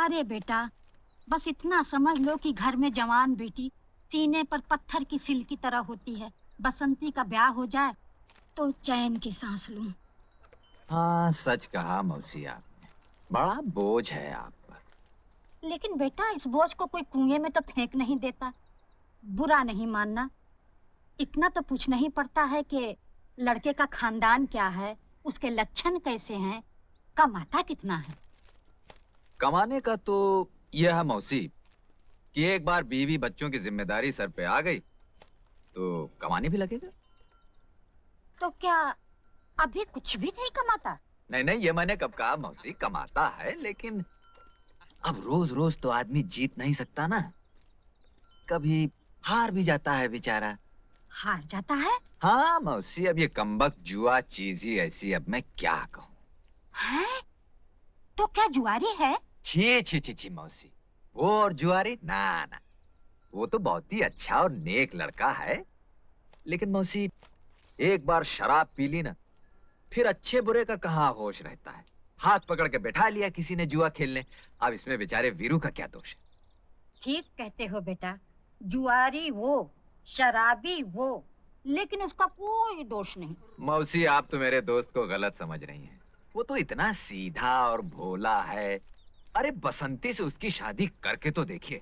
अरे बेटा, बस इतना समझ लो कि घर में जवान बेटी सीने पर पत्थर की सिल की तरह होती है। बसंती का ब्याह हो जाए तो चैन की सांस लूं। हाँ, सच कहा मौसी आपने। बड़ा बोझ है आप पर। लेकिन बेटा, इस बोझ को कोई कुएं में तो फेंक नहीं देता। बुरा नहीं मानना, इतना तो पूछना ही पड़ता है कि लड़के का खानदान क्या है, उसके लक्षण कैसे हैं, कमाता कितना है। कमाने का तो यह है मौसी कि एक बार बीवी बच्चों की जिम्मेदारी सर पे आ गई तो कमाने भी लगेगा। तो क्या अभी कुछ भी नहीं कमाता? नहीं नहीं, ये मैंने कब कहा मौसी, कमाता है लेकिन अब रोज रोज तो आदमी जीत नहीं सकता ना, कभी हार भी जाता है बेचारा। हार जाता है? हाँ मौसी, अब ये कमबख्त जुआ चीज ही ऐसी, अब मैं क्या कहूँ। हैं? तो क्या जुआरी है? छी छी छी छी मौसी, वो और जुआरी ना ना, वो तो बहुत ही अच्छा और नेक लड़का है, लेकिन मौसी एक बार शराब पी ली ना, फिर अच्छे बुरे का कहाँ होश रहता है। हाथ पकड़ के बैठा लिया किसी ने जुआ खेलने। अब इसमें बेचारे वीरू का क्या दोष है। ठीक कहते हो बेटा, जुआरी वो, शराबी वो, लेकिन उसका कोई दोष नहीं। मौसी आप तो मेरे दोस्त को गलत समझ रही हैं, वो तो इतना सीधा और भोला है। अरे बसंती से उसकी शादी करके तो देखिए,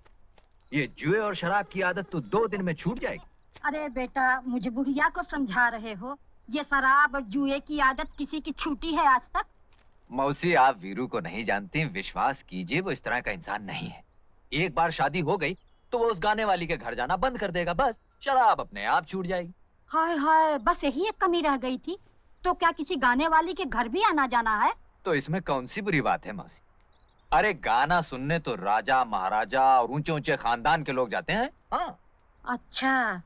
ये जुए और शराब की आदत तो 2 दिन में छूट जाएगी। अरे बेटा, मुझे बुढ़िया को समझा रहे हो? ये शराब और जुए की आदत किसी की छूटी है आज तक? मौसी आप वीरू को नहीं जानती, विश्वास कीजिए वो इस तरह का इंसान नहीं है। एक बार शादी हो गई तो वो उस गाने वाली के घर जाना बंद कर देगा, बस शराब अपने आप छूट जाएगी। हाय हाय, बस यही एक कमी रह गई थी। तो क्या किसी गाने वाली के घर भी आना जाना है? तो इसमें कौन सी बुरी बात है मौसी? अरे गाना सुनने तो राजा महाराजा और ऊंचे ऊंचे खानदान के लोग जाते हैं। हाँ। अच्छा,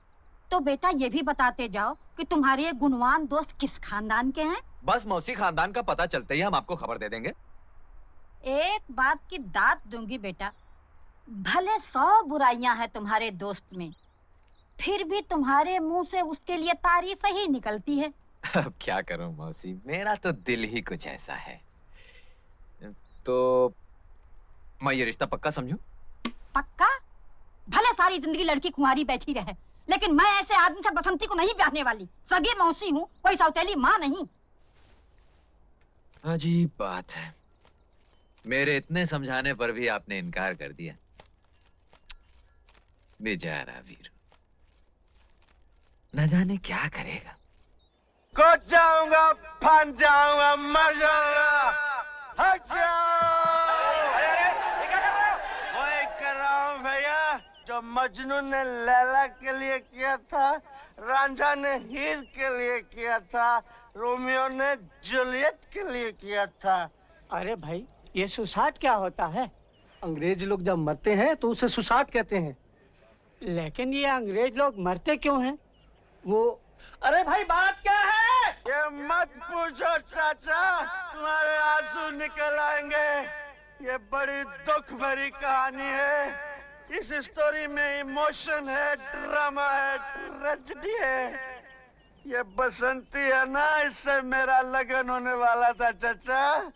तो बेटा ये भी बताते जाओ कि तुम्हारे ये गुणवान दोस्त किस खानदान के हैं? बस मौसी, खानदान का पता चलते ही हम आपको खबर दे देंगे। एक बात की दाद दूंगी बेटा, भले 100 बुराइयां हैं तुम्हारे दोस्त में, फिर भी तुम्हारे मुंह से उसके लिए तारीफ ही निकलती है। अब क्या करूं मौसी, मेरा तो दिल ही कुछ ऐसा है। तो मैं ये रिश्ता पक्का समझूं? पक्का? भले सारी जिंदगी लड़की कुंवारी बैठी रहे, लेकिन मैं ऐसे आदमी से बसंती को नहीं ब्याहने वाली। सगी मौसी हूँ, कोई सौतेली माँ नहीं। अजीब बात है, मेरे इतने समझाने पर भी आपने इनकार कर दिया। बेचारा वीरू, न जाने क्या करेगा। कूद जाऊंगा, फन जाऊंगा, मर जाऊंगा। हट जाओ! वही कर रहा हूँ भैया जो मजनू ने लैला के लिए किया था, रांझा ने हीर के लिए किया था, रोमियो ने जूलियट के लिए किया था। अरे भाई, ये सुसाट क्या होता है? अंग्रेज लोग जब मरते हैं तो उसे सुसाट कहते हैं। लेकिन ये अंग्रेज लोग मरते क्यों हैं? वो अरे भाई, बात क्या है? ये मत पूछो चाचा, तुम्हारे आंसू निकल आएंगे। ये बड़ी दुख भरी कहानी है। इस स्टोरी में इमोशन है, ड्रामा है, ट्रेजेडी है। ये बसंती है ना, इससे मेरा लगन होने वाला था चाचा,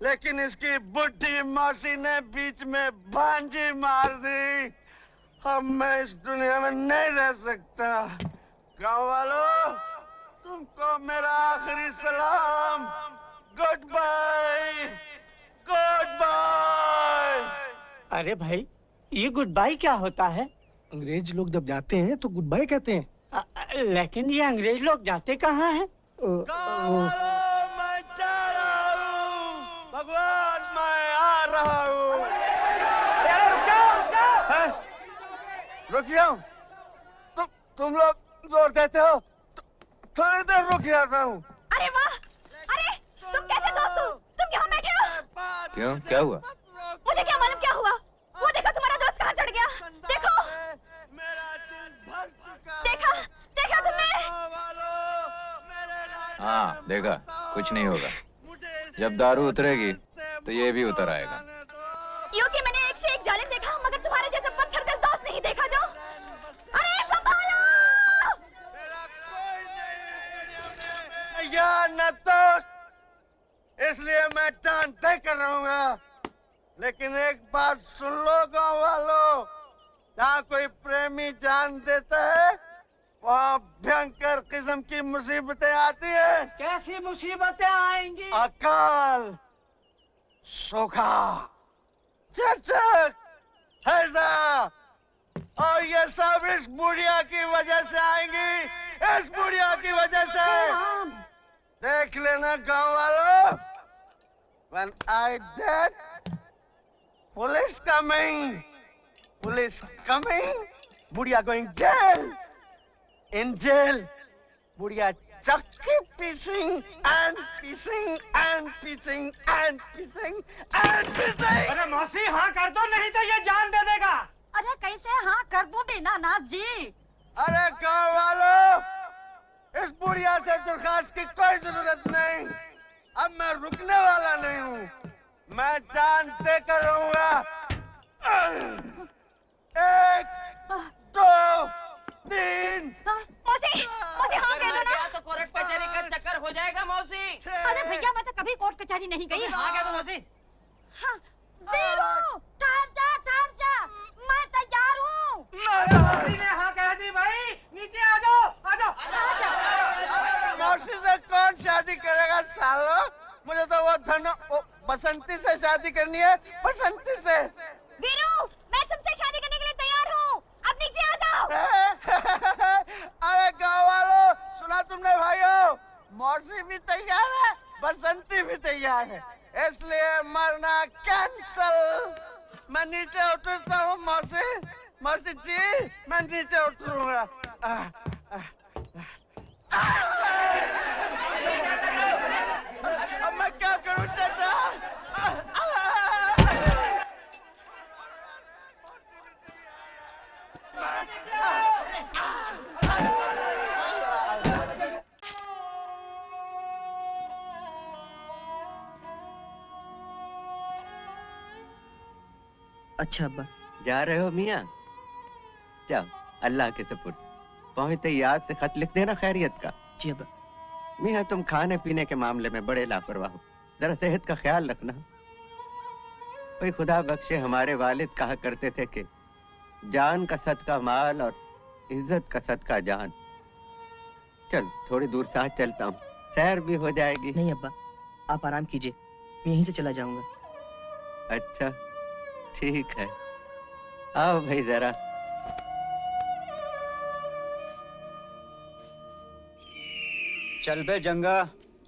लेकिन इसकी बुढ़ी मौसी ने बीच में भांजी मार दी। अब मैं इस दुनिया में नहीं रह सकता। गाँव वालों, तुमको मेरा आखिरी सलाम। Goodbye, goodbye. अरे भाई, ये गुड बाय क्या होता है? अंग्रेज लोग जब जाते हैं तो गुड बाय कहते हैं। लेकिन ये अंग्रेज लोग जाते कहाँ हैं? गाँव वालों, मैं जा रहा हूँ। भगवान, मैं आ रहा हूँ। रुक जाओ। तुम लोग जोर देते हो, थोड़ी देर रुक जाता हूँ। अरे वाह! अरे तुम कैसे दोस्त हो? तुम यहाँ बैठे हो? क्यों, क्या हुआ? मुझे क्या मालूम क्या हुआ? वो देखो तुम्हारा दोस्त कहाँ चढ़ गया। देखो, मेरा दिल भर चुका। देखा देखा तुमने? हाँ देखा, कुछ नहीं होगा। जब दारू उतरेगी तो ये भी उतर आएगा। यूं कि मैंने एक से एक जालिम देखा, मगर तुम्हारे जैसा पत्थर दिल दोस्त नहीं देखा जो। अरे संभालो! या न दोस्त, इसलिए मैं जान तय कर रहूंगा। लेकिन एक बात सुन लो गांव वालों, जहाँ कोई प्रेमी जान देता है वहाँ भयंकर किस्म की मुसीबतें आती है। कैसी मुसीबतें आएंगी? अकाल, सूखा, चचक, हैजा, और ये सब इस बुढ़िया की वजह से आएंगी, इस बुढ़िया की वजह से। देख लेना गांव वालों, when I dead, police coming, बुढ़िया going jail, in jail, बुढ़िया चक्की pissing and pissing and pissing and pissing and pissing। अरे मौसी हाँ कर दो, नहीं तो ये जान दे देगा। अरे कैसे हाँ कर दूं दीनानाथ जी? अरे गांव वालों, इस बुढ़िया से दरखास्त की कोई जरूरत नहीं। अब मैं रुकने वाला नहीं हूँ, मैं जान दे कर रहूंगा। 1, 2, 3। मौसी, मौसी हाँ कह दो ना। तो कोर्ट कचहरी का चक्कर हो जाएगा मौसी। अरे भैया मैं तो कभी कोर्ट कचहरी नहीं गई। हाँ कह दो मौसी। हाँ, वीरू, ठहर जा, मैं तैयार हूँ। मौसी ने हाँ कह दी भाई, नीचे आ जाओ, आ जाओ। मौसी से कौन शादी करेगा सालो? मुझे तो वो बसंती से शादी करनी है, बसंती से। वीरू, मैं तुमसे शादी करने के लिए तैयार हूँ, अब नीचे आ जाओ। अरे गाँव वालों, सुना तुमने भाइयों? मौसी भी तैयार है, बसंती भी तैयार है, इसलिए मरना कैंसल। मैं नीचे उतरता हूँ मौसी जी, मैं नीचे उतरूंगा। अब मैं क्या करूँ चाचा? अच्छा अब्बा। जा रहे हो मियाँ? जाओ, अल्लाह के सपुर्द। पहुंचते याद से खत लिख देना खैरियत का। जी अब्बा। मियाँ तुम खाने पीने के मामले में बड़े लापरवाह हो, जरा सेहत का ख्याल रखना। कोई खुदा बख्शे हमारे वालिद कहा करते थे कि जान का सदका माल और इज्जत का सदका जान। चल थोड़ी दूर साथ चलता हूँ, सैर भी हो जाएगी। नहीं अब्बा, आप आराम कीजिए, मैं यहीं से चला जाऊंगा। अच्छा ठीक है, आओ भाई जरा। चल बे जंगा,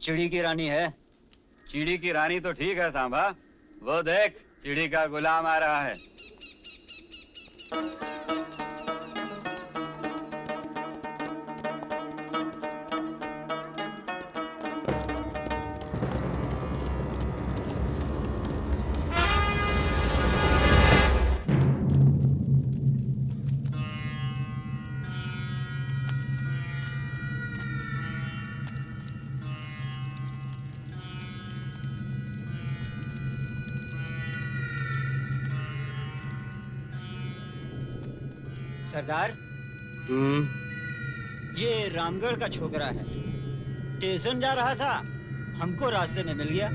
चिड़ी की रानी है। चिड़ी की रानी तो ठीक है सांभा, वो देख चिड़ी का गुलाम आ रहा है। सरदार, ये रामगढ़ का छोकरा है, स्टेशन जा रहा था, हमको रास्ते में मिल गया।